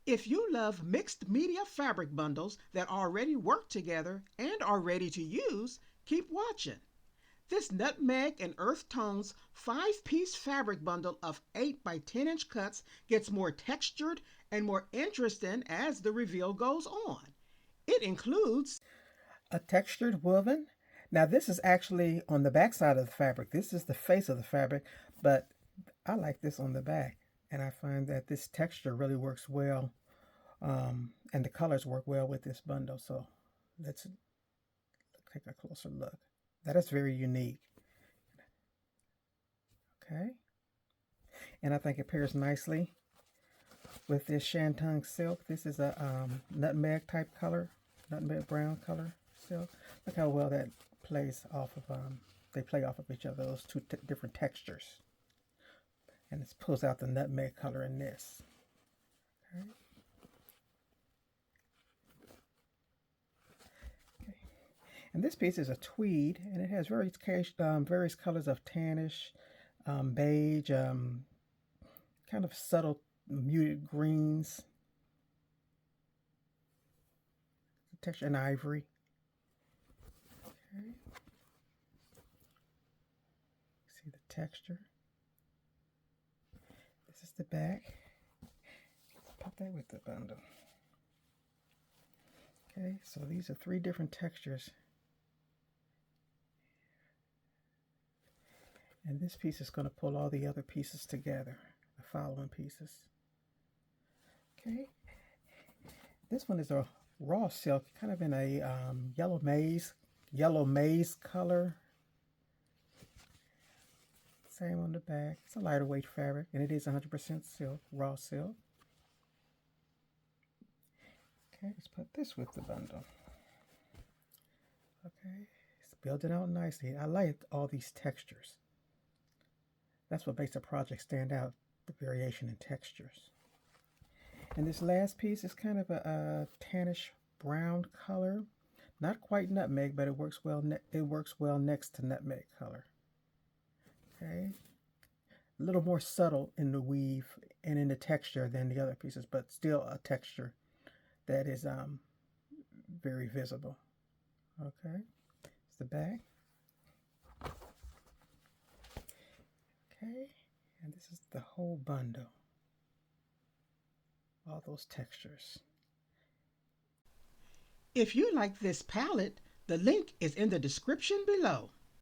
If you love mixed media fabric bundles that already work together and are ready to use, keep watching. This Nutmeg and Earthtone's 5-piece fabric bundle of 8 by 10-inch cuts gets more textured and more interesting as the reveal goes on. It includes A textured woven. Now this is actually on the back side of the fabric. This is the face of the fabric, but I like this on the back. And I find that this texture really works well, and the colors work well with this bundle. So let's take a closer look. That is very unique. Okay. And I think it pairs nicely with this shantung silk. This is a nutmeg type color, nutmeg brown color silk. Look how well that plays off of, they play off of each other, those two different textures. And it pulls out the nutmeg color in this. Okay. Okay. And this piece is a tweed, and it has various colors of tannish, beige, kind of subtle muted greens, texture, and ivory. Okay. See the texture. This is the back. Let's pop that with the bundle. Okay, so these are 3 different textures. And this piece is going to pull all the other pieces together, the following pieces. Okay, this one is a raw silk, kind of in a yellow maize color. Same on the back. It's a lighter weight fabric, and it is 100% silk, raw silk. Okay, let's put this with the bundle. Okay, it's building out nicely. I like all these textures. That's what makes a project stand out, the variation in textures. And this last piece is kind of a tannish brown color. Not quite nutmeg, but it works well next to nutmeg color. Okay, a little more subtle in the weave and in the texture than the other pieces, but still a texture that is very visible. Okay, it's the back. Okay, and this is the whole bundle. All those textures. If you like this palette, the link is in the description below.